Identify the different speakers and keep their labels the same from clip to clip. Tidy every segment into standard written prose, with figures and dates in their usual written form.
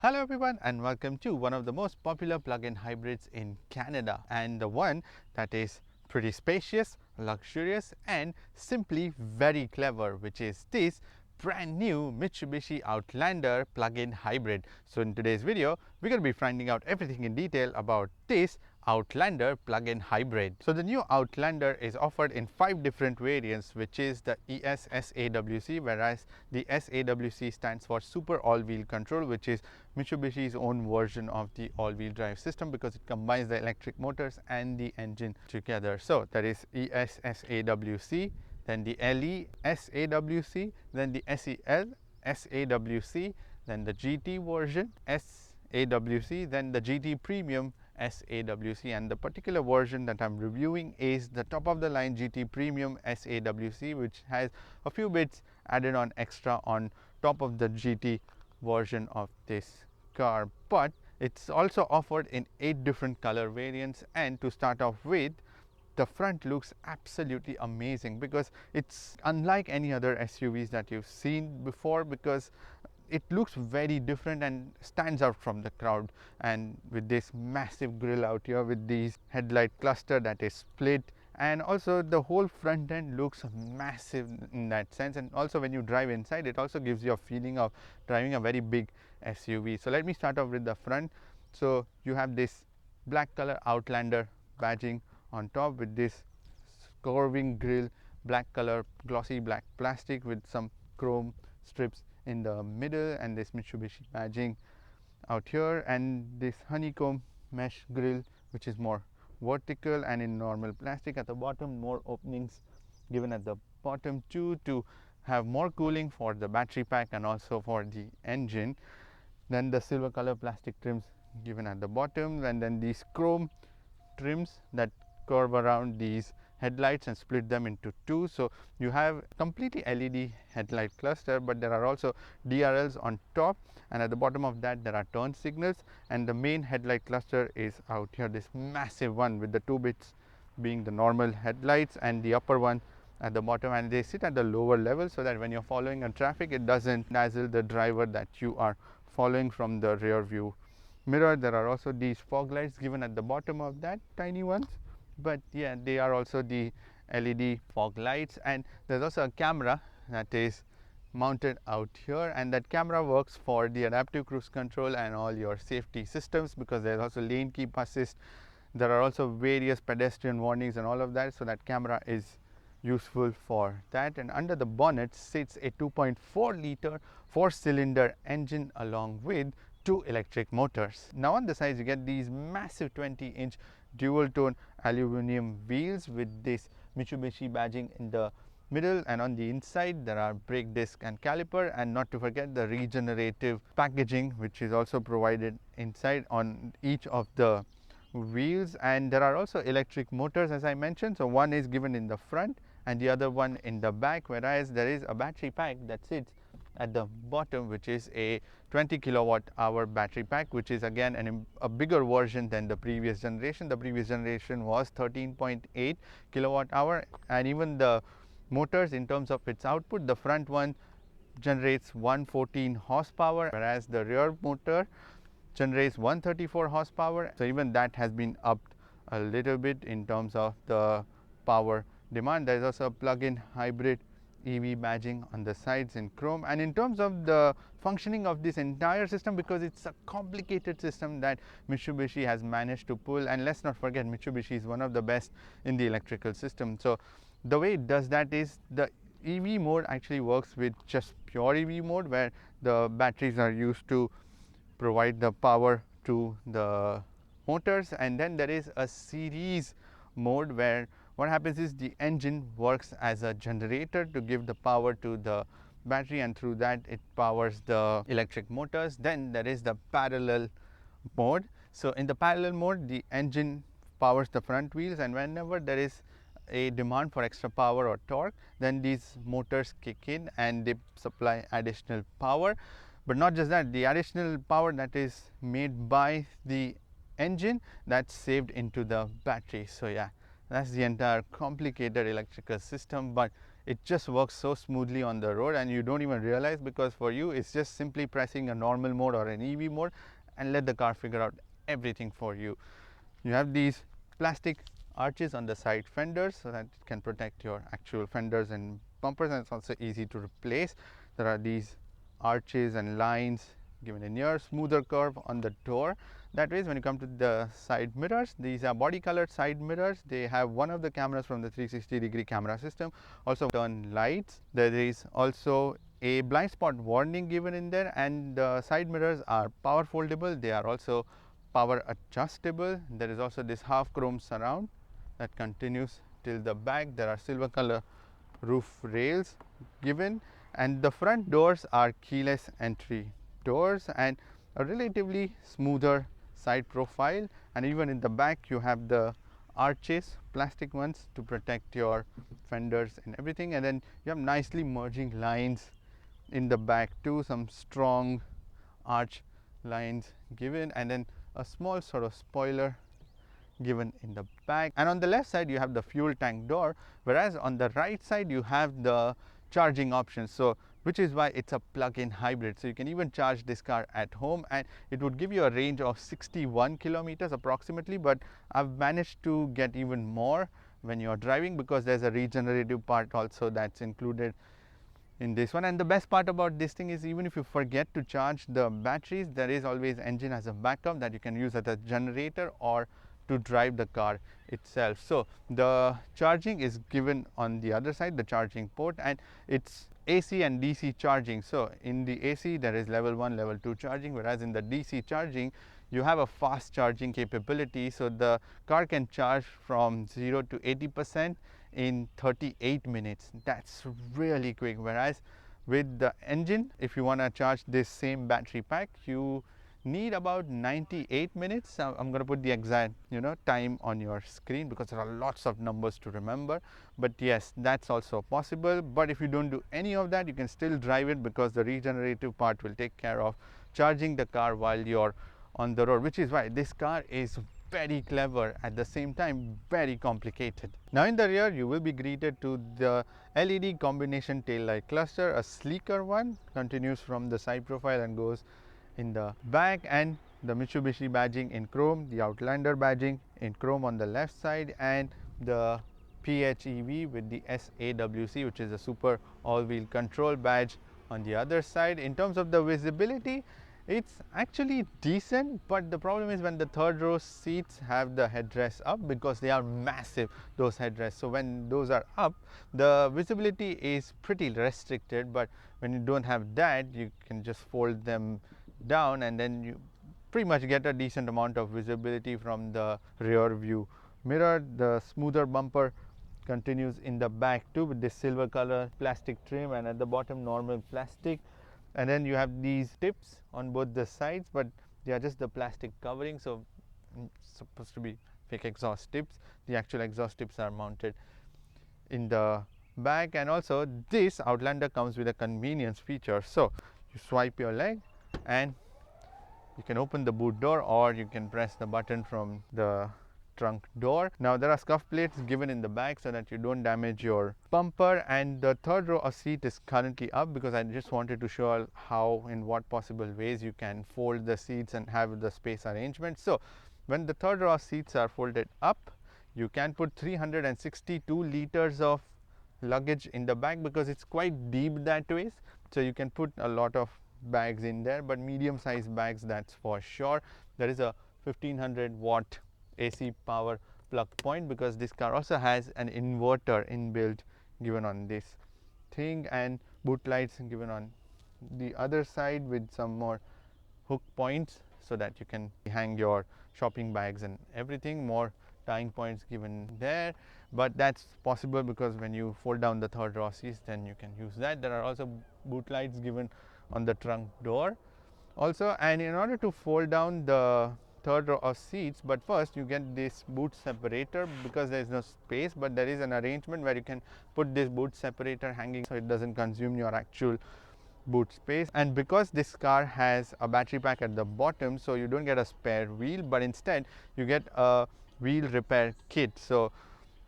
Speaker 1: Hello everyone and welcome to one of the most popular plug-in hybrids in Canada, and the one that is pretty spacious, luxurious and simply very clever, which is this brand new Mitsubishi Outlander plug-in hybrid. So in today's video we're going to be finding out everything in detail about this Outlander plug-in hybrid. So the new Outlander is offered in 5 different variants, which is the ES S-AWC, whereas the S-AWC stands for Super All-Wheel Control, which is Mitsubishi's own version of the all-wheel drive system because it combines the electric motors and the engine together. So that is ES S-AWC, then the LE S-AWC, then the SEL S-AWC, then the GT version S-AWC, then the GT Premium S-AWC, and the particular version that I'm reviewing is the top of the line GT Premium S-AWC, which has a few bits added on extra on top of the GT version of this car, but it's also offered in 8 different color variants. And to start off with, the front looks absolutely amazing because it's unlike any other SUVs that you've seen before, because it looks very different and stands out from the crowd. And with this massive grille out here with these headlight cluster that is split, and also the whole front end looks massive in that sense. And also when you drive inside, it also gives you a feeling of driving a very big SUV. So let me start off with the front. So you have this black color Outlander badging on top with this curving grille, black color glossy black plastic with some chrome strips in the middle, and this Mitsubishi badging out here, and this honeycomb mesh grille which is more vertical and in normal plastic. At the bottom, more openings given at the bottom too, to have more cooling for the battery pack and also for the engine. Then the silver color plastic trims given at the bottom, and then these chrome trims that curve around these headlights and split them into 2. So you have completely LED headlight cluster, but there are also DRLs on top, and at the bottom of that there are turn signals, and the main headlight cluster is out here, this massive one with the 2 bits being the normal headlights and the upper one at the bottom, and they sit at the lower level so that when you're following in traffic it doesn't dazzle the driver that you are following from the rear view mirror. There are also these fog lights given at the bottom of that, tiny ones, but yeah, they are also the LED fog lights. And there's also a camera that is mounted out here, and that camera works for the adaptive cruise control and all your safety systems, because there's also lane keep assist. There are also various pedestrian warnings and all of that, so that camera is useful for that. And under the bonnet sits a 2.4 liter 4-cylinder engine along with 2 electric motors. Now on the sides you get these massive 20-inch dual tone aluminum wheels with this Mitsubishi badging in the middle, and on the inside there are brake disc and caliper, and not to forget the regenerative packaging which is also provided inside on each of the wheels. And there are also electric motors, as I mentioned. So one is given in the front and the other one in the back, whereas there is a battery pack that sits at the bottom, which is a 20 kilowatt hour battery pack, which is again a bigger version than the previous generation. The previous generation was 13.8 kilowatt hour, and even the motors in terms of its output, the front one generates 114 horsepower, whereas the rear motor generates 134 horsepower. So even that has been upped a little bit in terms of the power demand. There is also a plug-in hybrid EV badging on the sides in chrome. And in terms of the functioning of this entire system, because it's a complicated system that Mitsubishi has managed to pull, and let's not forget Mitsubishi is one of the best in the electrical system. So the way it does that is the EV mode actually works with just pure EV mode, where the batteries are used to provide the power to the motors, and then there is a series mode where what happens is the engine works as a generator to give the power to the battery, and through that it powers the electric motors. Then there is the parallel mode. So in the parallel mode, the engine powers the front wheels, and whenever there is a demand for extra power or torque, then these motors kick in and they supply additional power. But not just that, the additional power that is made by the engine, that's saved into the battery. So yeah, that's the entire complicated electrical system, but it just works so smoothly on the road and you don't even realize, because for you it's just simply pressing a normal mode or an EV mode and let the car figure out everything for you. You have these plastic arches on the side fenders so that it can protect your actual fenders and bumpers, and it's also easy to replace. There are these arches and lines given in here, smoother curve on the door. That way, when you come to the side mirrors, these are body colored side mirrors. They have one of the cameras from the 360-degree camera system. Also turn lights. There is also a blind spot warning given in there, and the side mirrors are power foldable. They are also power adjustable. There is also this half chrome surround that continues till the back. There are silver color roof rails given, and the front doors are keyless entry doors and a relatively smoother side profile. And even in the back you have the arches, plastic ones, to protect your fenders and everything. And then you have nicely merging lines in the back too, some strong arch lines given, and then a small sort of spoiler given in the back. And on the left side you have the fuel tank door, whereas on the right side you have the charging options, so which is why it's a plug-in hybrid. So you can even charge this car at home and it would give you a range of 61 kilometers approximately, but I've managed to get even more when you're driving because there's a regenerative part also that's included in this one. And the best part about this thing is, even if you forget to charge the batteries, there is always engine as a backup that you can use as a generator or to drive the car itself. So the charging is given on the other side, the charging port, and it's AC and DC charging. So in the AC there is level 1, level 2 charging, whereas in the DC charging you have a fast charging capability, so the car can charge from 0 to 80% in 38 minutes. That's really quick. Whereas with the engine, if you want to charge this same battery pack, you need about 98 minutes. I'm going to put the exact time on your screen because there are lots of numbers to remember, but yes, that's also possible. But if you don't do any of that, you can still drive it because the regenerative part will take care of charging the car while you're on the road, which is why this car is very clever, at the same time very complicated. Now in the rear you will be greeted to the LED combination tail light cluster. A sleeker one continues from the side profile and goes in the back, and the Mitsubishi badging in chrome, the Outlander badging in chrome on the left side, and the PHEV with the S-AWC, which is a super all-wheel control badge, on the other side. In terms of the visibility, it's actually decent, but the problem is when the third row seats have the headrests up, because they are massive, those headrests. So when those are up, the visibility is pretty restricted, but when you don't have that, you can just fold them down and then you pretty much get a decent amount of visibility from the rear view mirror. The smoother bumper continues in the back too, with this silver color plastic trim, and at the bottom normal plastic. And then you have these tips on both the sides, but they are just the plastic covering, so it's supposed to be fake exhaust tips. The actual exhaust tips are mounted in the back. And also this Outlander comes with a convenience feature, so you swipe your leg and you can open the boot door, or you can press the button from the trunk door. Now there are scuff plates given in the back so that you don't damage your bumper, and the third row of seat is currently up because I just wanted to show how, in what possible ways you can fold the seats and have the space arrangement. So when the third row of seats are folded up, you can put 362 liters of luggage in the back because it's quite deep that way, so you can put a lot of bags in there, but medium sized bags, that's for sure. There is a 1500 watt AC power plug point because this car also has an inverter inbuilt given on this thing, and boot lights given on the other side with some more hook points so that you can hang your shopping bags and everything. More tying points given there, but that's possible because when you fold down the third row seats, then you can use that. There are also boot lights given on the trunk door also. And in order to fold down the third row of seats, but first you get this boot separator because there is no space, but there is an arrangement where you can put this boot separator hanging so it doesn't consume your actual boot space. And because this car has a battery pack at the bottom, so you don't get a spare wheel, but instead you get a wheel repair kit. So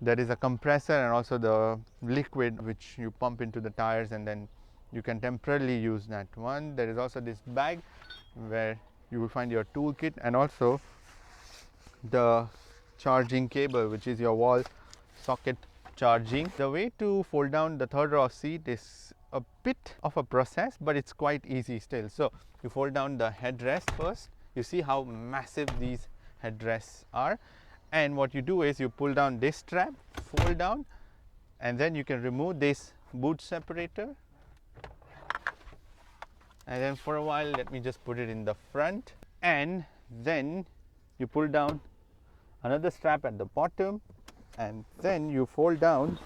Speaker 1: there is a compressor and also the liquid which you pump into the tires, and then you can temporarily use that one. There is also this bag where you will find your toolkit and also the charging cable, which is your wall socket charging. The way to fold down the third row seat is a bit of a process, but it's quite easy still. So you fold down the headrest first. You see how massive these headrests are, and what you do is you pull down this strap, fold down, and then you can remove this boot separator, and then for a while let me just put it in the front, and then you pull down another strap at the bottom, and then you fold down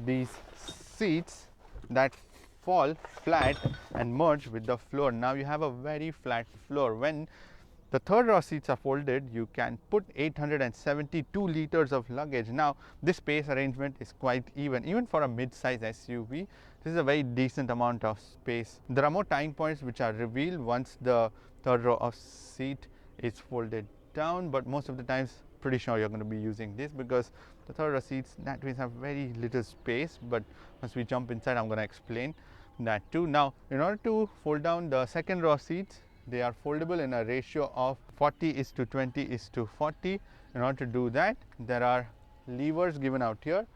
Speaker 1: these seats that fall flat and merge with the floor. Now you have a very flat floor. When the third row seats are folded, you can put 872 liters of luggage. Now this space arrangement is quite even for a mid-size SUV. This is a very decent amount of space. There are more tying points which are revealed once the third row of seat is folded down, but most of the times pretty sure you're going to be using this because the third row seats that way have very little space. But once we jump inside, I'm going to explain that too. Now in order to fold down the second row seats, they are foldable in a ratio of 40:20:40. In order to do that, there are levers given out here.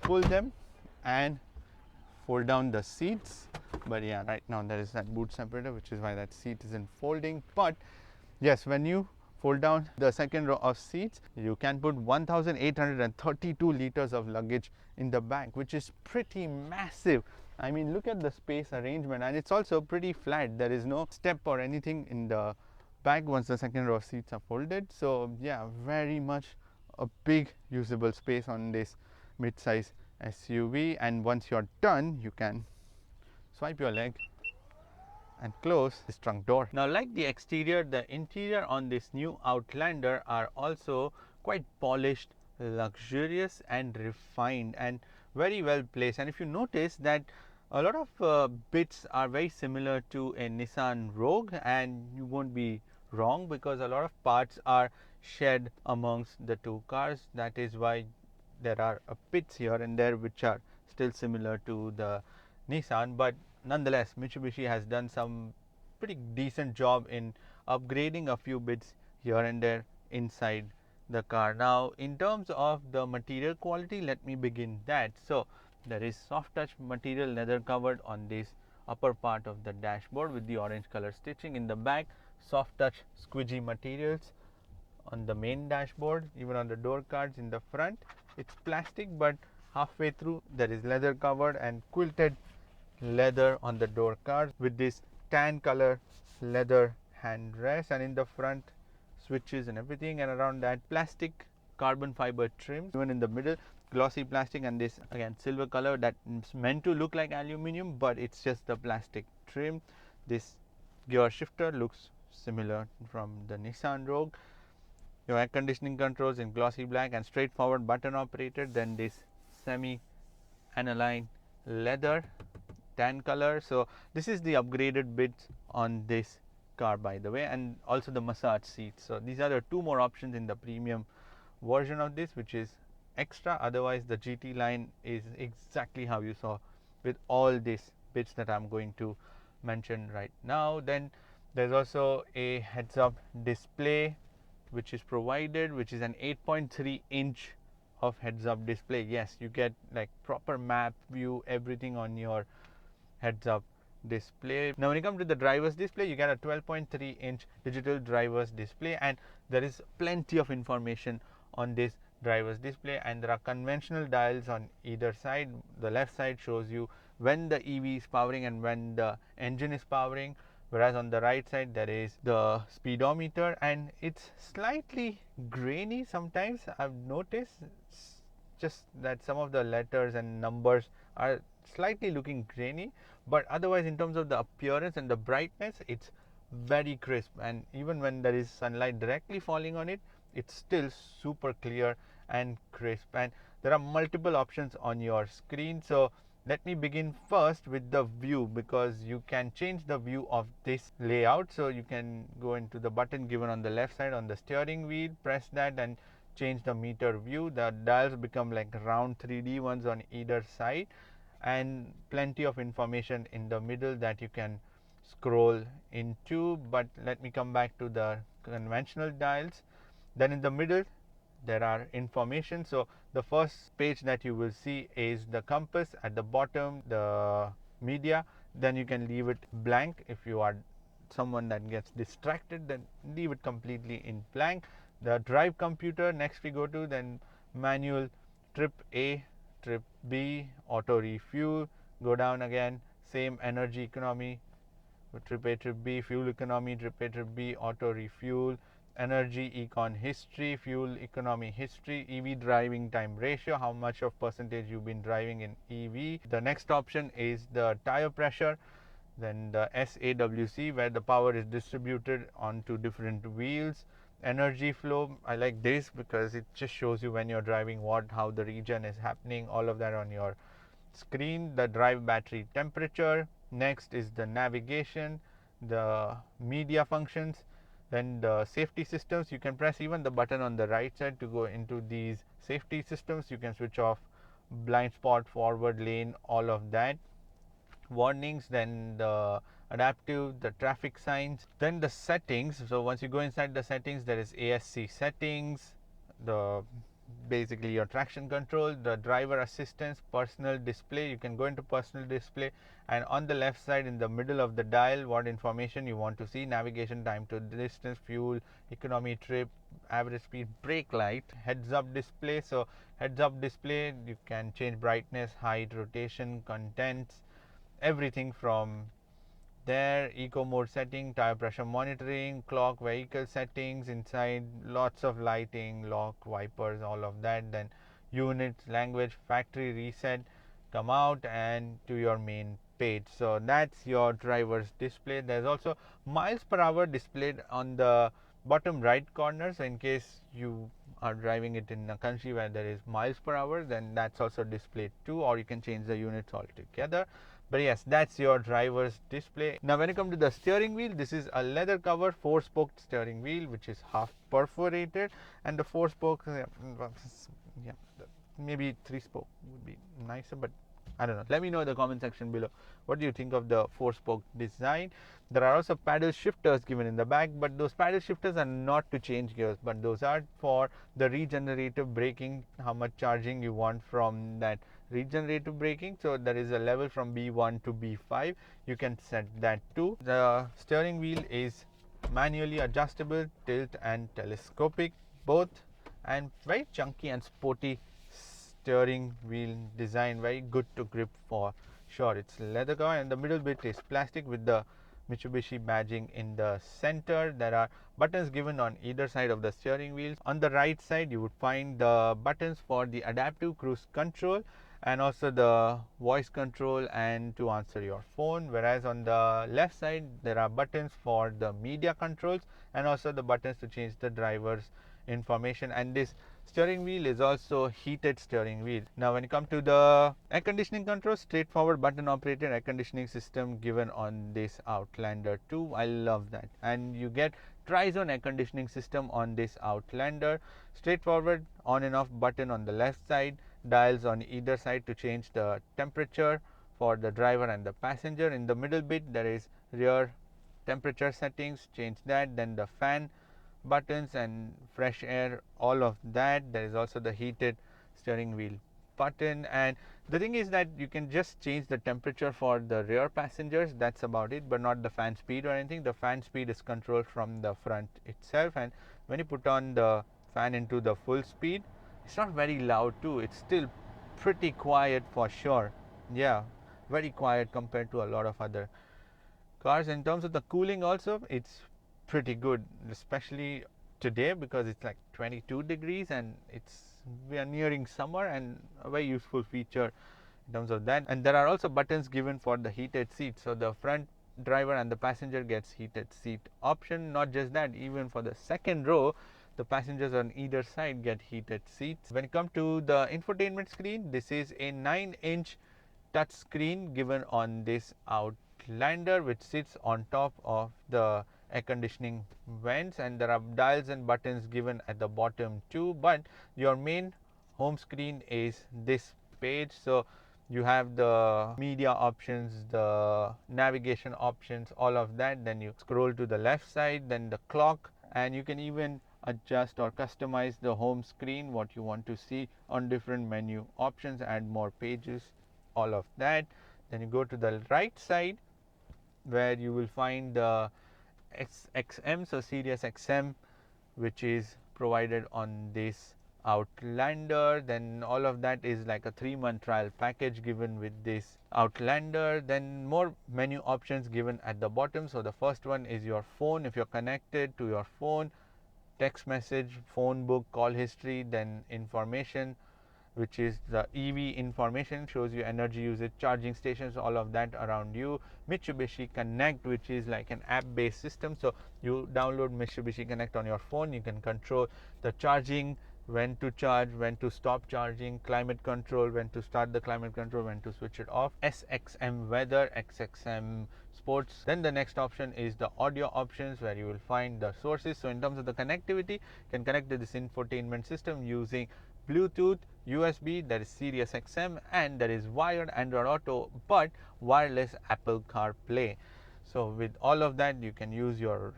Speaker 1: Pull them and fold down the seats. But yeah, right now there is that boot separator, which is why that seat isn't folding. But yes, when you fold down the second row of seats, you can put 1832 liters of luggage in the back, which is pretty massive. I mean, look at the space arrangement, and it's also pretty flat. There is no step or anything in the back once the second row of seats are folded. So yeah, very much a big usable space on this mid-size SUV. And once you're done, you can swipe your leg and close this trunk door. Now, like the exterior, the interior on this new Outlander are also quite polished, luxurious and refined and very well placed. And if you notice that a lot of bits are very similar to a Nissan Rogue, and you won't be wrong because a lot of parts are shared amongst the two cars. That is why there are bits here and there which are still similar to the Nissan, but nonetheless Mitsubishi has done some pretty decent job in upgrading a few bits here and there inside the car. Now in terms of the material quality, let me begin that. So there is soft touch material leather covered on this upper part of the dashboard with the orange color stitching. In the back, soft touch squidgy materials on the main dashboard, even on the door cards. In the front, it's plastic, but halfway through there is leather covered and quilted leather on the door cards with this tan color leather handrest, and in the front switches and everything, and around that plastic carbon fiber trim. Even in the middle, glossy plastic, and this again silver color that is meant to look like aluminum, but it's just the plastic trim. This gear shifter looks similar from the Nissan Rogue. Your air conditioning controls in glossy black and straightforward button operated. Then this semi-aniline leather tan color. So this is the upgraded bits on this car, by the way, and also the massage seats. So these are the two more options in the premium version of this, which is extra. Otherwise the GT line is exactly how you saw with all these bits that I'm going to mention right now. Then there's also a heads up display which is provided, which is an 8.3-inch of heads up display. Yes, you get like proper map view, everything on your heads up display. Now when you come to the driver's display, you get a 12.3-inch digital driver's display, and there is plenty of information on this driver's display, and there are conventional dials on either side. The left side shows you when the EV is powering and when the engine is powering, whereas on the right side there is the speedometer, and it's slightly grainy sometimes. I've noticed just that some of the letters and numbers are slightly looking grainy, but otherwise in terms of the appearance and the brightness, it's very crisp, and even when there is sunlight directly falling on it, it's still super clear and crisp. And there are multiple options on your screen. So let me begin first with the view, because you can change the view of this layout. So you can go into the button given on the left side on the steering wheel, press that, and change the meter view. The dials become like round 3D ones on either side, and plenty of information in the middle that you can scroll into. But let me come back to the conventional dials. Then in the middle there are information. So the first page that you will see is the compass, at the bottom the media. Then you can leave it blank. If you are someone that gets distracted, then leave it completely in blank. The drive computer, next we go to, then manual, trip A, trip B, auto refuel, go down again, same energy economy, trip A, trip B, fuel economy, trip A, trip B, auto refuel, energy econ history, fuel economy history, EV driving time ratio, how much of percentage you've been driving in EV. The next option is the tire pressure, then the S-AWC, where the power is distributed onto different wheels. Energy flow, I like this because it just shows you when you're driving how the regen is happening, all of that on your screen. The drive battery temperature, next is the navigation, the media functions, then the safety systems. You can press even the button on the right side to go into these safety systems. You can switch off blind spot, forward lane, all of that. Warnings, then the adaptive, the traffic signs, then the settings. So once you go inside the settings, there is ASC settings, the basically your traction control, the driver assistance, personal display. You can go into personal display, and on the left side in the middle of the dial, what information you want to see: navigation, time to distance, fuel economy, trip, average speed, brake light, heads up display. So heads up display, you can change brightness, height, rotation, contents, everything from there. Eco mode setting, tire pressure monitoring, clock, vehicle settings, inside lots of lighting, lock, wipers, all of that. Then units, language, factory reset, come out and to your main page. So that's your driver's display. There's also miles per hour displayed on the bottom right corner, so in case you are driving it in a country where there is miles per hour, then that's also displayed too, or you can change the units altogether. But yes, that's your driver's display. Now when you come to the steering wheel, this is a leather cover 4-spoke steering wheel which is half perforated, and the 4-spoke, yeah, maybe 3-spoke would be nicer, but I don't know. Let me know in the comment section below what do you think of the 4-spoke design. There are also paddle shifters given in the back, but those paddle shifters are not to change gears, but those are for the regenerative braking, how much charging you want from that regenerative braking. So there is a level from B1 to B5, you can set that too. The steering wheel is manually adjustable, tilt and telescopic both, and very chunky and sporty steering wheel design, very good to grip for sure. It's leather cover, and the middle bit is plastic with the Mitsubishi badging in the center. There are buttons given on either side of the steering wheels. On the right side you would find the buttons for the adaptive cruise control and also the voice control and to answer your phone, whereas on the left side there are buttons for the media controls and also the buttons to change the driver's information. And this steering wheel is also heated steering wheel. Now when you come to the air conditioning control, straightforward button operated air conditioning system given on this Outlander 2. I love that. And you get tri-zone air conditioning system on this Outlander. Straightforward on and off button on the left side, dials on either side to change the temperature for the driver and the passenger. In the middle bit there is rear temperature settings, change that. Then the fan buttons and fresh air, all of that. There is also the heated steering wheel button, and the thing is that you can just change the temperature for the rear passengers, that's about it, but not the fan speed or anything. The fan speed is controlled from the front itself, and when you put on the fan into the full speed, it's not very loud too, it's still pretty quiet for sure. Yeah, very quiet compared to a lot of other cars. In terms of the cooling also, it's pretty good, especially today because it's like 22 degrees and we are nearing summer, and a very useful feature in terms of that. And there are also buttons given for the heated seats, so the front driver and the passenger gets heated seat option. Not just that, even for the second row, the passengers on either side get heated seats. When it comes to the infotainment screen, this is a 9-inch touch screen given on this Outlander, which sits on top of the air conditioning vents, and there are dials and buttons given at the bottom too, but your main home screen is this page. So you have the media options, the navigation options, all of that. Then you scroll to the left side, then the clock, and you can even adjust or customize the home screen, what you want to see on different menu options, add more pages, all of that. Then you go to the right side where you will find the XM, so Sirius XM, which is provided on this Outlander. Then all of that is like a 3-month trial package given with this Outlander. Then more menu options given at the bottom. So the first one is your phone. If you're connected to your phone, text message, phone book, call history, then information, which is the EV information, shows you energy usage, charging stations, all of that around you. Mitsubishi Connect, which is like an app based system. So you download Mitsubishi Connect on your phone, you can control the charging, when to charge, when to stop charging, climate control, when to start the climate control, when to switch it off, SXM weather, XXM sports. Then the next option is the audio options, where you will find the sources. So in terms of the connectivity, you can connect to this infotainment system using Bluetooth, USB, there is Sirius XM, and there is wired Android Auto, but wireless Apple CarPlay. So with all of that, you can use your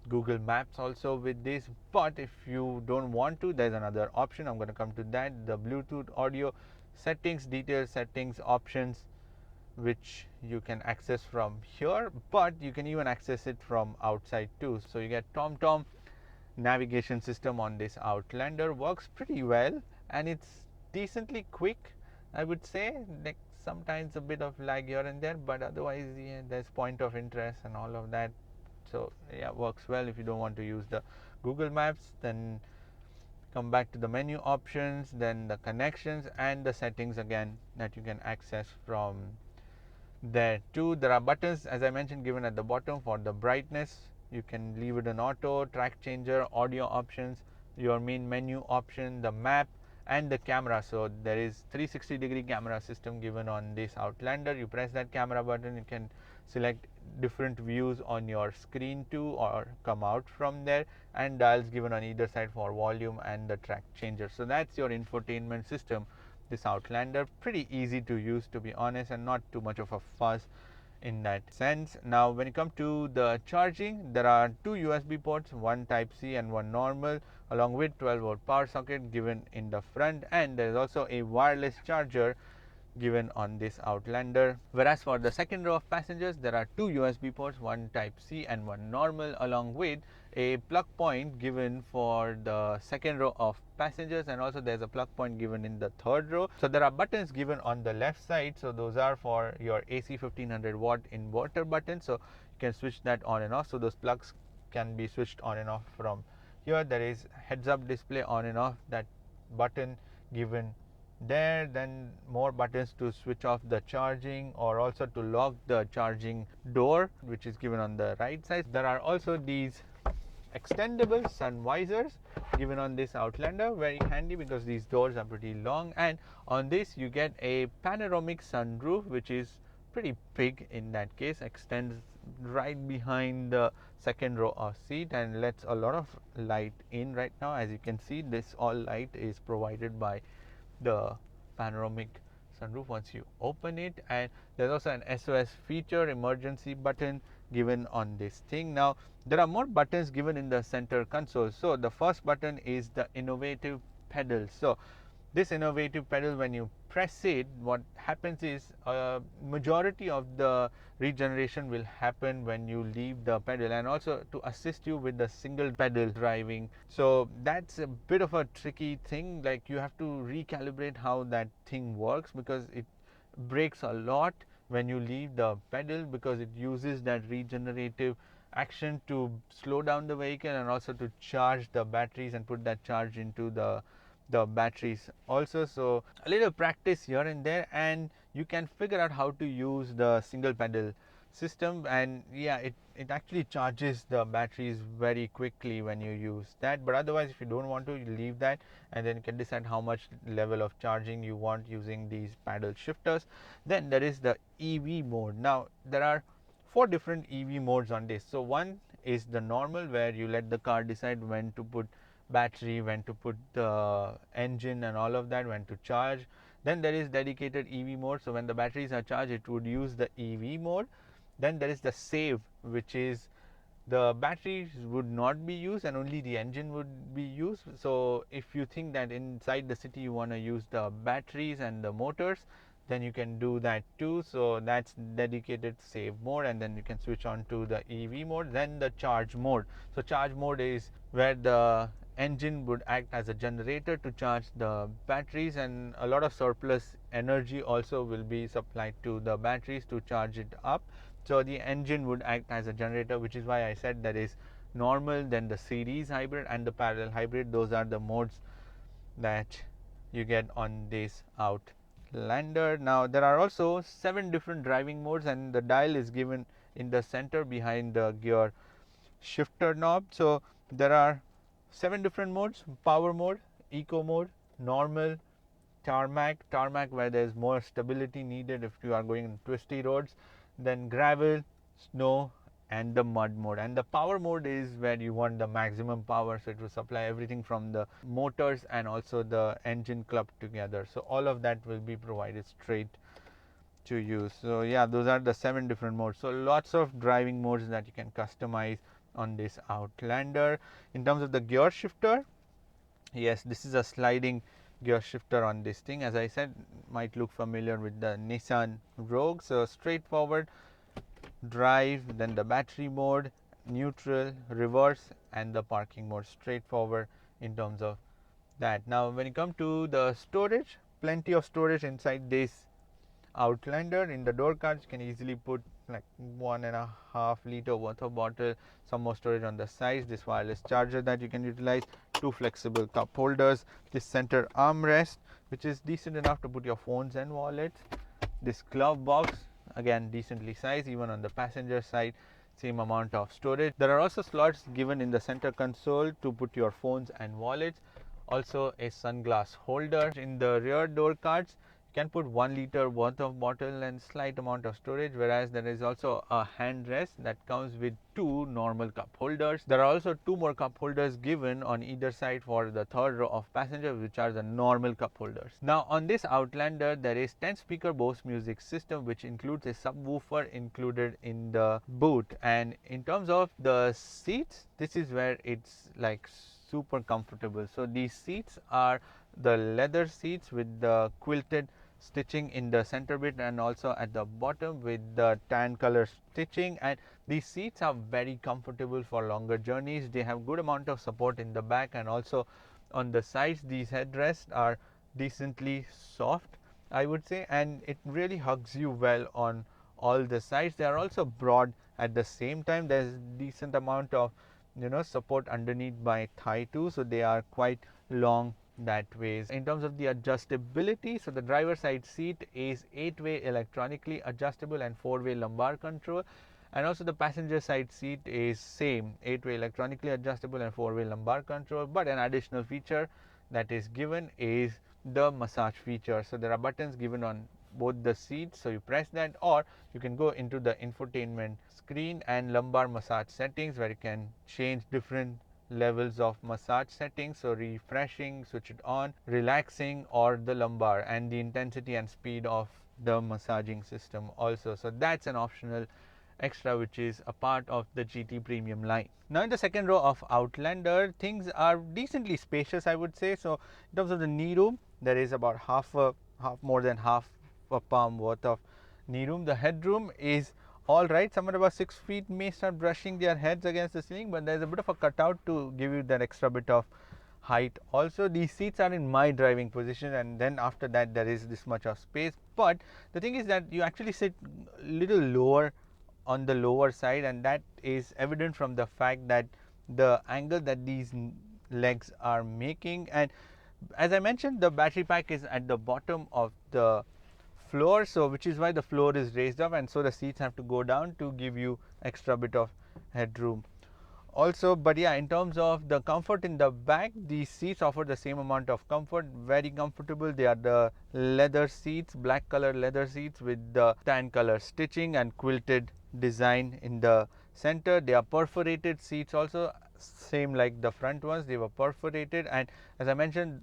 Speaker 1: Google Maps also with this. But if you don't want to, there's another option. I'm going to come to that, the Bluetooth audio settings, detailed settings options, which you can access from here, but you can even access it from outside too. So you get TomTom navigation system on this Outlander, works pretty well, and it's decently quick, I would say. Like sometimes a bit of lag here and there, but otherwise, yeah, there's point of interest and all of that. So yeah, works well. If you don't want to use the Google Maps, then come back to the menu options, then the connections and the settings again that you can access from there too. There are buttons, as I mentioned, given at the bottom for the brightness. You can leave it on auto, track changer, audio options, your main menu option, the map, and the camera. So there is 360-degree camera system given on this Outlander. You press that camera button, you can select different views on your screen too, or come out from there, and dials given on either side for volume and the track changer. So that's your infotainment system, this Outlander. Pretty easy to use, to be honest, and not too much of a fuss in that sense. Now when you come to the charging, there are 2 USB ports, one type C and one normal, along with 12-volt power socket given in the front, and there is also a wireless charger given on this Outlander. Whereas for the second row of passengers, there are 2 USB ports, one type C and one normal, along with a plug point given for the second row of passengers, and also there's a plug point given in the third row. So there are buttons given on the left side, so those are for your AC 1500 watt inverter button, so you can switch that on and off. So those plugs can be switched on and off from here. There is heads up display on and off, that button given there. Then more buttons to switch off the charging, or also to lock the charging door, which is given on the right side. There are also these extendable sun visors given on this Outlander, very handy because these doors are pretty long, and on this you get a panoramic sunroof, which is pretty big in that case, extends right behind the second row of seat and lets a lot of light in. Right now, as you can see, this all light is provided by the panoramic sunroof once you open it. And there's also an SOS feature, emergency button given on this thing. Now there are more buttons given in the center console. So the first button is the innovative pedal. So this innovative pedal, when you press it, what happens is majority of the regeneration will happen when you leave the pedal, and also to assist you with the single pedal driving. So that's a bit of a tricky thing, like you have to recalibrate how that thing works, because it brakes a lot when you leave the pedal, because it uses that regenerative action to slow down the vehicle and also to charge the batteries and put that charge into the batteries also. So a little practice here and there, and you can figure out how to use the single pedal system. And yeah, it actually charges the batteries very quickly when you use that. But otherwise, if you don't want to, you leave that, and then you can decide how much level of charging you want using these paddle shifters. Then there is the EV mode. Now there are 4 different EV modes on this. So one is the normal, where you let the car decide when to put battery, when to put the engine and all of that, when to charge. Then there is dedicated EV mode, so when the batteries are charged it would use the EV mode. Then there is the save, which is the batteries would not be used and only the engine would be used. So if you think that inside the city you want to use the batteries and the motors, then you can do that too. So that's dedicated save mode, and then you can switch on to the EV mode. Then the charge mode. So charge mode is where the engine would act as a generator to charge the batteries, and a lot of surplus energy also will be supplied to the batteries to charge it up. So the engine would act as a generator, which is why I said there is normal, then the series hybrid and the parallel hybrid. Those are the modes that you get on this Outlander. Now there are also 7 different driving modes, and the dial is given in the center behind the gear shifter knob. So there are 7 different modes: power mode, eco mode, normal, tarmac where there is more stability needed if you are going in twisty roads, then gravel, snow, and the mud mode. And the power mode is where you want the maximum power, so it will supply everything from the motors and also the engine clubbed together. So all of that will be provided straight to you. So yeah, those are the 7 different modes. So lots of driving modes that you can customize on this Outlander. In terms of the gear shifter, yes, this is a sliding gear shifter on this thing. As I said, might look familiar with the Nissan Rogue. So straightforward drive, then the battery mode, neutral, reverse, and the parking mode. Straightforward in terms of that. Now when you come to the storage, plenty of storage inside this Outlander. In the door cards you can easily put like 1.5 liter worth of bottle, some more storage on the sides, this wireless charger that you can utilize, 2 flexible cup holders, this center armrest which is decent enough to put your phones and wallets, this glove box again decently sized. Even on the passenger side, same amount of storage. There are also slots given in the center console to put your phones and wallets, also a sunglass holder. In the rear door cards you can put 1 liter worth of bottle and slight amount of storage, whereas there is also a hand rest that comes with 2 normal cup holders. There are also 2 more cup holders given on either side for the third row of passengers, which are the normal cup holders. Now on this Outlander there is 10 speaker Bose music system, which includes a subwoofer included in the boot. And in terms of the seats, this is where it's like super comfortable. So these seats are the leather seats with the quilted stitching in the center bit and also at the bottom with the tan color stitching, and these seats are very comfortable for longer journeys. They have good amount of support in the back and also on the sides. These headrests are decently soft, I would say, and it really hugs you well on all the sides. They are also broad at the same time. There's decent amount of support underneath my thigh too, so they are quite long that way. In terms of the adjustability, so the driver side seat is 8-way electronically adjustable and 4-way lumbar control, and also the passenger side seat is same 8-way electronically adjustable and 4-way lumbar control. But an additional feature that is given is the massage feature. So there are buttons given on both the seats, so you press that, or you can go into the infotainment screen and lumbar massage settings where you can change different levels of massage settings, so refreshing, switch it on, relaxing, or the lumbar, and the intensity and speed of the massaging system also. So that's an optional extra which is a part of the GT premium line. Now in the second row of Outlander, things are decently spacious, I would say. So in terms of the knee room, there is about more than half a palm worth of knee room. The headroom is all right, somewhere about 6 feet may start brushing their heads against the ceiling, but there's a bit of a cutout to give you that extra bit of height. Also these seats are in my driving position, and then after that there is this much of space. But the thing is that you actually sit little lower on the lower side, and that is evident from the fact that the angle that these legs are making. And as I mentioned, the battery pack is at the bottom of the floor, so which is why the floor is raised up, and so the seats have to go down to give you extra bit of headroom also. But yeah, in terms of the comfort in the back, these seats offer the same amount of comfort, very comfortable. They are the leather seats, black color leather seats with the tan color stitching and quilted design in the center. They are perforated seats also, same like the front ones, they were perforated. And as I mentioned,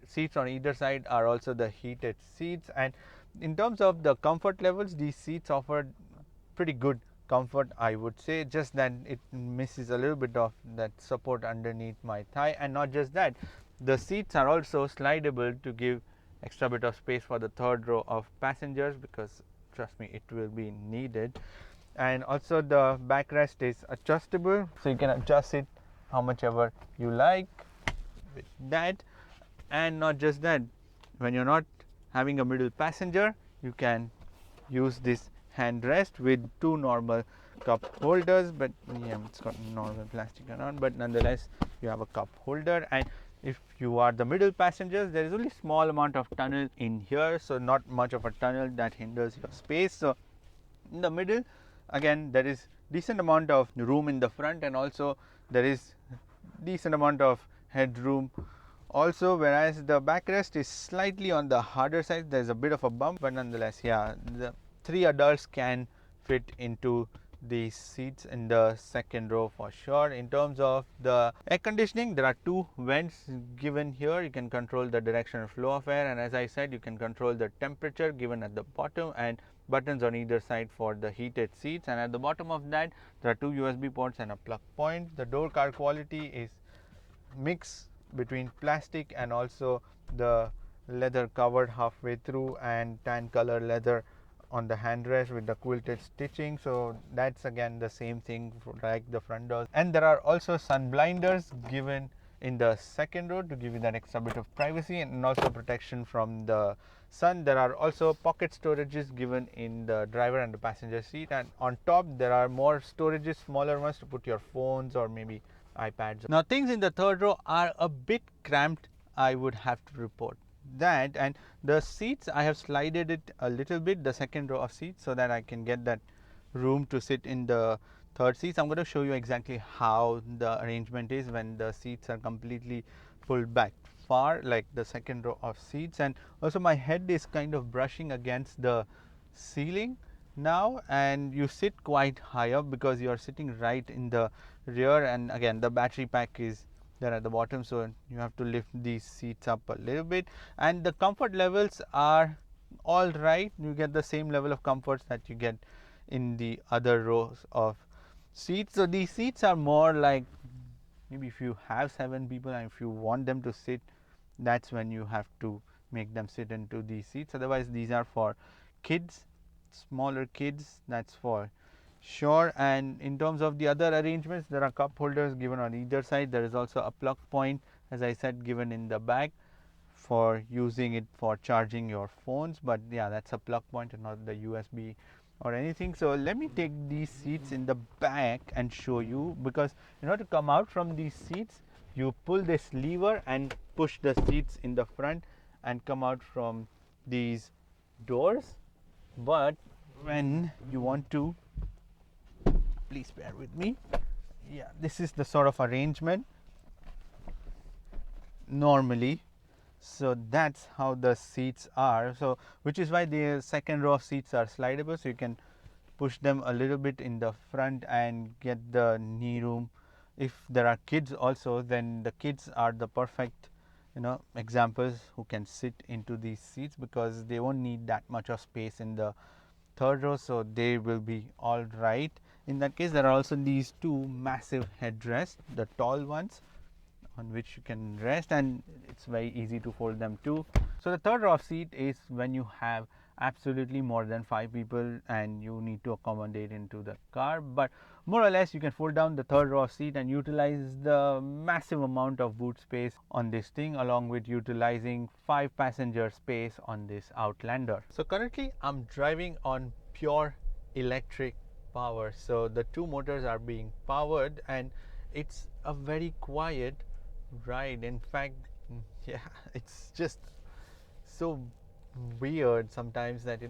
Speaker 1: seats on either side are also the heated seats. And in terms of the comfort levels, these seats offer pretty good comfort, I would say, just that it misses a little bit of that support underneath my thigh. And not just that, the seats are also slidable to give extra bit of space for the third row of passengers, because trust me, it will be needed. And also the backrest is adjustable, so you can adjust it how much ever you like with that. And not just that, when you're not having a middle passenger, you can use this handrest with two normal cup holders, but yeah, it's got normal plastic around, but nonetheless you have a cup holder. And if you are the middle passengers, there is only small amount of tunnel in here, so not much of a tunnel that hinders your space. So in the middle, again, there is decent amount of room in the front, and also there is decent amount of headroom also, whereas the backrest is slightly on the harder side. There's a bit of a bump, but nonetheless, yeah, the 3 adults can fit into these seats in the second row for sure. In terms of the air conditioning, there are 2 vents given here. You can control the direction and flow of air, and as I said, you can control the temperature given at the bottom, and buttons on either side for the heated seats. And at the bottom of that, there are 2 USB ports and a plug point. The door car quality is mix between plastic and also the leather covered halfway through, and tan color leather on the handrest with the quilted stitching. So that's again the same thing like the front doors. And there are also sun blinders given in the second row to give you that extra bit of privacy and also protection from the sun. There are also pocket storages given in the driver and the passenger seat, and on top there are more storages, smaller ones, to put your phones or maybe iPads. Now things in the third row are a bit cramped, I would have to report that. And the seats, I have slided it a little bit, the second row of seats, so that I can get that room to sit in the third seats. I'm going to show you exactly how the arrangement is when the seats are completely pulled back far, like the second row of seats. And also my head is kind of brushing against the ceiling now, and you sit quite high up because you are sitting right in the rear. And again, the battery pack is there at the bottom, so you have to lift these seats up a little bit. And the comfort levels are all right. You get the same level of comforts that you get in the other rows of seats. So these seats are more like, maybe if you have 7 people and if you want them to sit, that's when you have to make them sit into these seats. Otherwise these are for kids, smaller kids, that's for sure. And in terms of the other arrangements, there are cup holders given on either side. There is also a plug point, as I said, given in the back for using it for charging your phones. But yeah, that's a plug point and not the USB or anything. So let me take these seats in the back and show you, because in order to come out from these seats, you pull this lever and push the seats in the front and come out from these doors. But when you want to, please bear with me, yeah, this is the sort of arrangement normally. So that's how the seats are. So which is why the second row of seats are slidable, so you can push them a little bit in the front and get the knee room. If there are kids also, then the kids are the perfect, examples who can sit into these seats, because they won't need that much of space in the third row, so they will be all right. In that case, there are also these 2 massive headrests, the tall ones, on which you can rest, and it's very easy to fold them too. So the third row of seat is when you have absolutely more than 5 people and you need to accommodate into the car. But more or less you can fold down the third row of seat and utilize the massive amount of boot space on this thing, along with utilizing 5 passenger space on this Outlander. So currently I'm driving on pure electric power, so the 2 motors are being powered, and it's a very quiet ride. In fact, yeah, it's just so weird sometimes that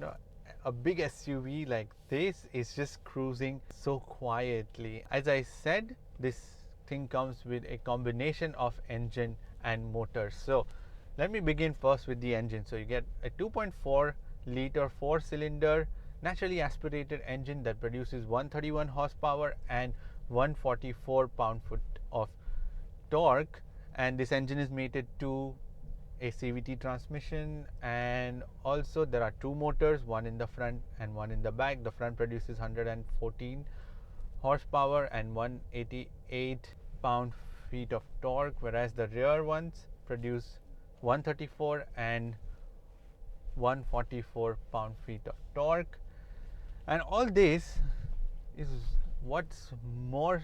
Speaker 1: a big SUV like this is just cruising so quietly. As I said, this thing comes with a combination of engine and motor. So let me begin first with the engine. So you get a 2.4 liter 4-cylinder naturally aspirated engine that produces 131 horsepower and 144 pound-foot of torque. And this engine is mated to a CVT transmission, and also there are two motors, one in the front and one in the back. The front produces 114 horsepower and 188 pound-feet of torque, whereas the rear ones produce 134 and 144 pound-feet of torque. And all this is what's more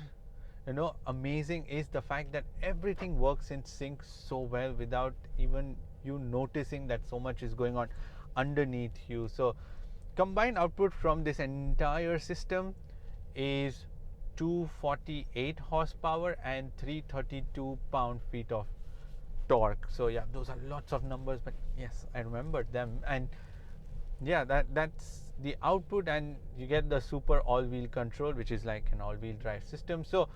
Speaker 1: amazing is the fact that everything works in sync so well without even you noticing that so much is going on underneath you. So combined output from this entire system is 248 horsepower and 332 pound-feet of torque. So yeah, those are lots of numbers, but yes, I remembered them. And yeah, that's the output. And you get the super all-wheel control, which is like an all-wheel drive system. So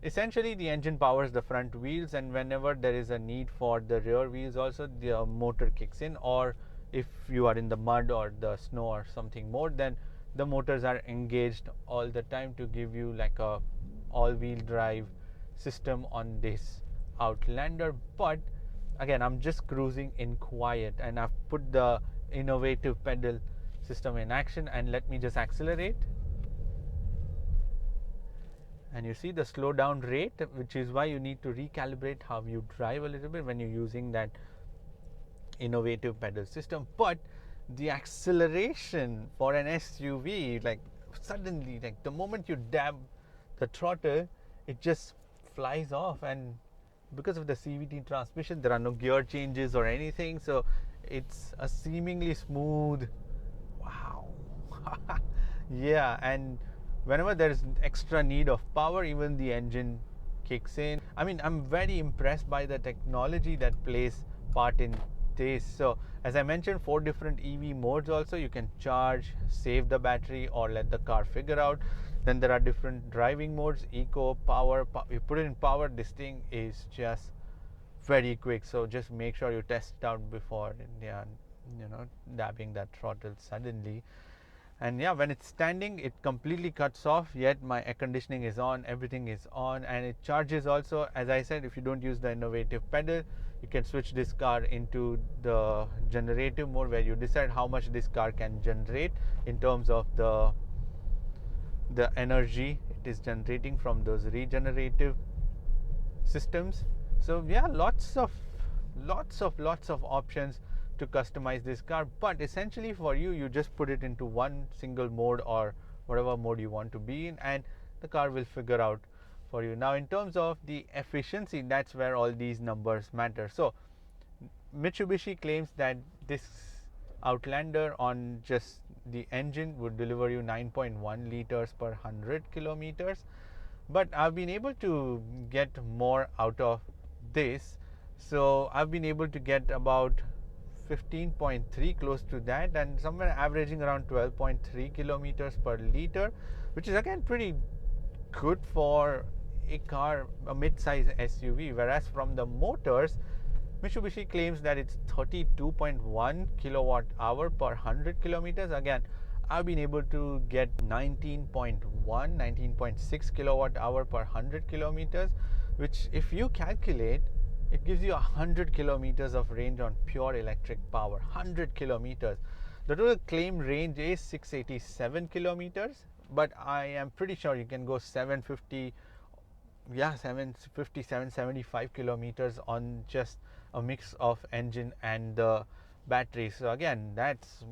Speaker 1: essentially the engine powers the front wheels, and whenever there is a need for the rear wheels also, the motor kicks in. Or if you are in the mud or the snow or something more, then the motors are engaged all the time to give you like a all-wheel drive system on this Outlander. But again, I'm just cruising in quiet, and I've put the innovative pedal system in action, and let me just accelerate. And you see the slow down rate, which is why you need to recalibrate how you drive a little bit when you're using that innovative pedal system. But the acceleration for an SUV, like suddenly, like the moment you dab the throttle, it just flies off. And because of the CVT transmission, there are no gear changes or anything, so it's a seemingly smooth, wow. Yeah, and whenever there's extra need of power, even the engine kicks in. I mean, I'm very impressed by the technology that plays part in this. So as I mentioned, 4 different EV modes also. You can charge, save the battery, or let the car figure out. Then there are different driving modes: eco, power. You put it in power, this thing is just very quick. So just make sure you test it out before dabbing that throttle suddenly. And yeah, when it's standing, it completely cuts off, yet my air conditioning is on, everything is on, and it charges also. As I said, if you don't use the innovative pedal, you can switch this car into the generative mode, where you decide how much this car can generate in terms of the energy it is generating from those regenerative systems. So yeah, lots of options to customize this car. But essentially for you just put it into one single mode, or whatever mode you want to be in, and the car will figure out for you. Now in terms of the efficiency, that's where all these numbers matter. So Mitsubishi claims that this Outlander on just the engine would deliver you 9.1 liters per 100 kilometers, but I've been able to get more out of this. So I've been able to get about 15.3, close to that, and somewhere averaging around 12.3 kilometers per liter, which is again pretty good for a car, a mid-size SUV. Whereas from the motors, Mitsubishi claims that it's 32.1 kilowatt hour per 100 kilometers. Again, I've been able to get 19.6 kilowatt hour per 100 kilometers, which if you calculate, it gives you 100 kilometers of range on pure electric power. 100 kilometers. The total claimed range is 687 kilometers, but I am pretty sure you can go 750, 775 kilometers on just a mix of engine and the battery. So again, that's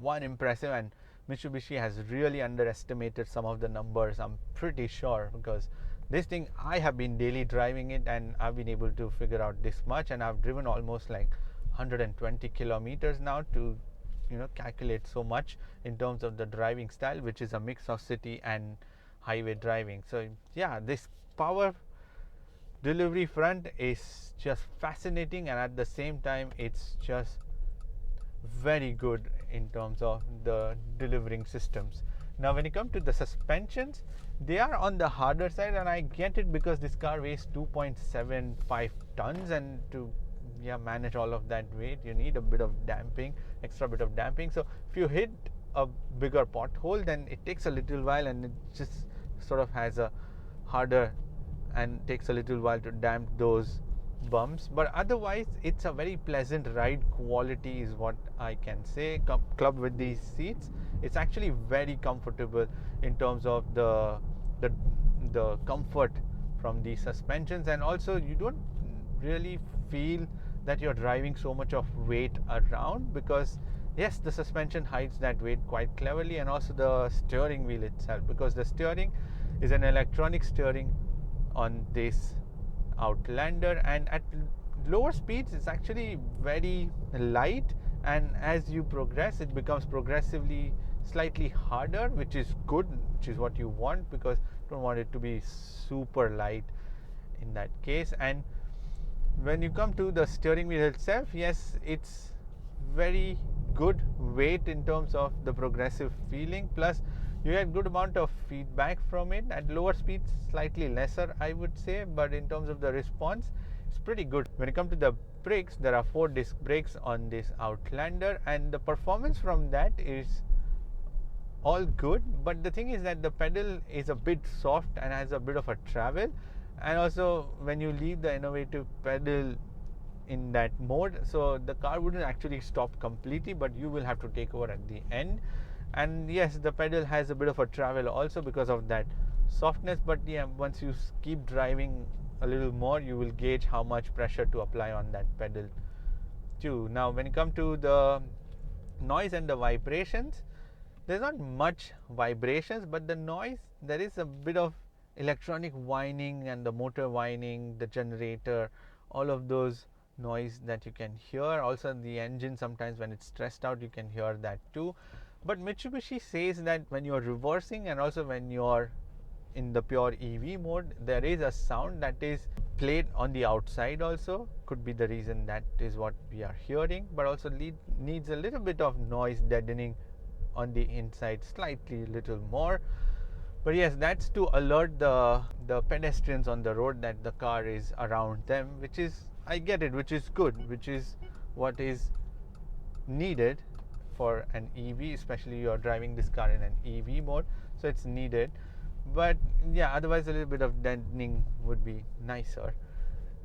Speaker 1: one impressive, and Mitsubishi has really underestimated some of the numbers, I'm pretty sure, because this thing, I have been daily driving it, and I've been able to figure out this much, and I've driven almost like 120 kilometers now to calculate so much in terms of the driving style, which is a mix of city and highway driving. So yeah, this power delivery front is just fascinating, and at the same time it's just very good in terms of the delivering systems. Now when it comes to the suspensions, they are on the harder side, and I get it because this car weighs 2.75 tons, and to manage all of that weight, you need a bit of damping, extra bit of damping. So if you hit a bigger pothole, then it takes a little while and it just sort of has a harder and takes a little while to damp those bumps. But otherwise it's a very pleasant ride quality is what I can say. Clubbed with these seats, it's actually very comfortable in terms of the comfort from the suspensions, and also you don't really feel that you're driving so much of weight around, because yes, the suspension hides that weight quite cleverly, and also the steering wheel itself, because the steering is an electronic steering on this Outlander, and at lower speeds it's actually very light, and as you progress it becomes progressively slightly harder, which is good, which is what you want, because you don't want it to be super light in that case. And when you come to the steering wheel itself, yes, it's very good weight in terms of the progressive feeling, plus you get good amount of feedback from it. At lower speeds slightly lesser, I would say, but in terms of the response it's pretty good. When it comes to the brakes, there are 4 disc brakes on this Outlander, and the performance from that is all good, but the thing is that the pedal is a bit soft and has a bit of a travel, and also when you leave the innovative pedal in that mode, so the car wouldn't actually stop completely, but you will have to take over at the end. And yes, the pedal has a bit of a travel also because of that softness, but yeah, once you keep driving a little more, you will gauge how much pressure to apply on that pedal too. Now when you come to the noise and the vibrations, there's not much vibrations, but the noise, there is a bit of electronic whining and the motor whining, the generator, all of those noise that you can hear. Also the engine, sometimes when it's stressed out you can hear that too. But Mitsubishi says that when you're reversing and also when you're in the pure EV mode, there is a sound that is played on the outside also. Could be the reason that is what we are hearing, but also needs a little bit of noise deadening on the inside, slightly little more. But yes, that's to alert the pedestrians on the road that the car is around them, which is, I get it, which is good, which is what is needed for an EV, especially you are driving this car in an EV mode, so it's needed. But yeah, otherwise a little bit of deadening would be nicer.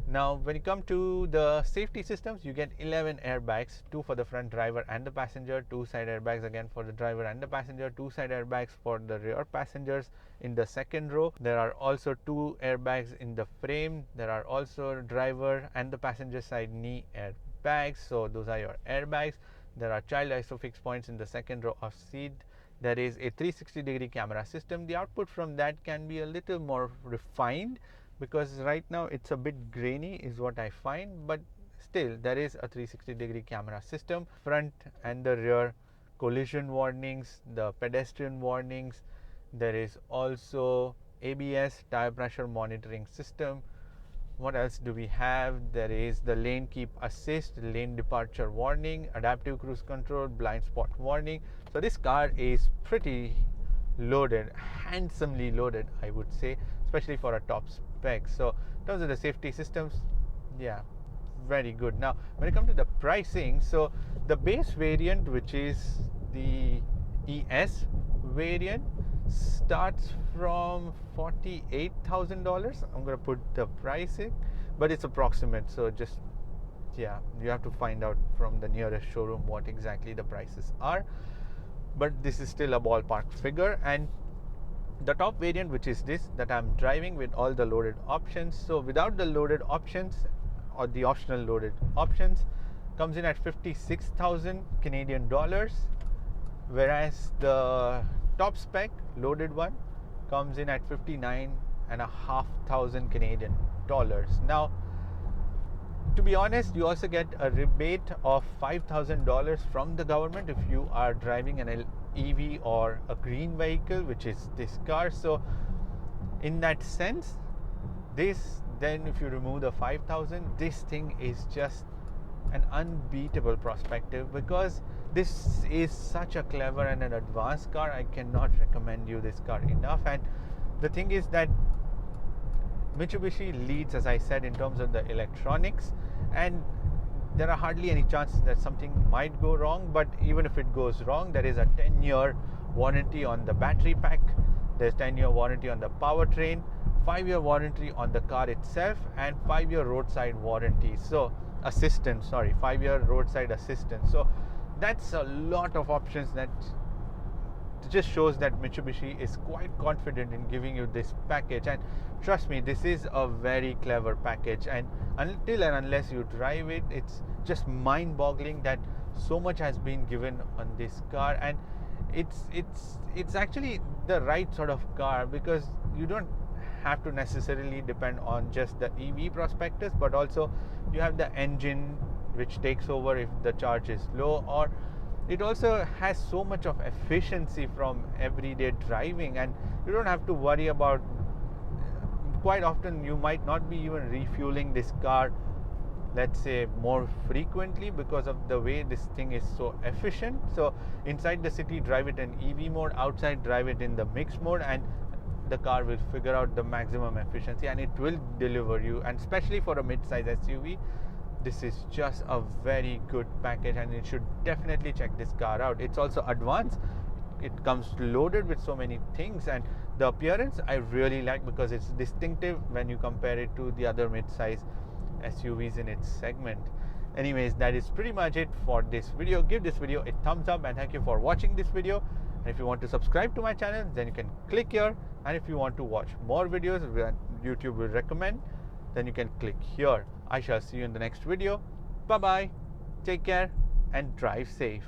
Speaker 1: Now when you come to the safety systems, you get 11 airbags, 2 for the front driver and the passenger, 2 side airbags again for the driver and the passenger, 2 side airbags for the rear passengers in the second row. There are also 2 airbags in the frame. There are also driver and the passenger side knee airbags, so those are your airbags. There are child isofix points in the second row of seat. There is a 360-degree camera system. The output from that can be a little more refined, because right now it's a bit grainy is what I find, but still there is a 360-degree camera system. Front and the rear collision warnings, the pedestrian warnings. There is also ABS, tire pressure monitoring system. What else do we have? There is the lane keep assist, lane departure warning, adaptive cruise control, blind spot warning. So this car is pretty loaded, handsomely loaded, I would say, especially for a top spec. So in terms of the safety systems, yeah, very good. Now when it comes to the pricing, so the base variant, which is the ES variant, starts from $48,000. I'm going to put the pricing, but it's approximate, so just, yeah, you have to find out from the nearest showroom what exactly the prices are, but this is still a ballpark figure. And the top variant, which is this that I'm driving with all the loaded options, so without the loaded options or the optional loaded options, comes in at 56,000 Canadian dollars, whereas the top spec loaded one comes in at 59,500 Canadian dollars. Now to be honest, you also get a rebate of $5,000 from the government if you are driving an EV or a green vehicle, which is this car. So in that sense, this, then if you remove the 5,000, this thing is just an unbeatable perspective, because this is such a clever and an advanced car. I cannot recommend you this car enough. And the thing is that Mitsubishi leads, as I said, in terms of the electronics, and there are hardly any chances that something might go wrong, but even if it goes wrong, there is a 10-year warranty on the battery pack, there's 10-year warranty on the powertrain, 5-year warranty on the car itself, and 5-year roadside warranty. So assistance, sorry, 5-year roadside assistance. So that's a lot of options. That just shows that Mitsubishi is quite confident in giving you this package, and trust me, this is a very clever package, and until and unless you drive it, it's just mind-boggling that so much has been given on this car. And it's actually the right sort of car, because you don't have to necessarily depend on just the EV prospectus, but also you have the engine which takes over if the charge is low, or it also has so much of efficiency from everyday driving, and you don't have to worry about, quite often you might not be even refueling this car, let's say, more frequently because of the way this thing is so efficient. So inside the city, drive it in EV mode, outside drive it in the mixed mode, and the car will figure out the maximum efficiency and it will deliver you. And especially for a mid-size SUV, this is just a very good package, and you should definitely check this car out. It's also advanced. It comes loaded with so many things, and the appearance I really like because it's distinctive when you compare it to the other mid-size SUVs in its segment. Anyways, that is pretty much it for this video. Give this video a thumbs up, and thank you for watching this video. And if you want to subscribe to my channel, then you can click here, and if you want to watch more videos that YouTube will recommend, then you can click here. I shall see you in the next video. Bye bye, take care, and drive safe.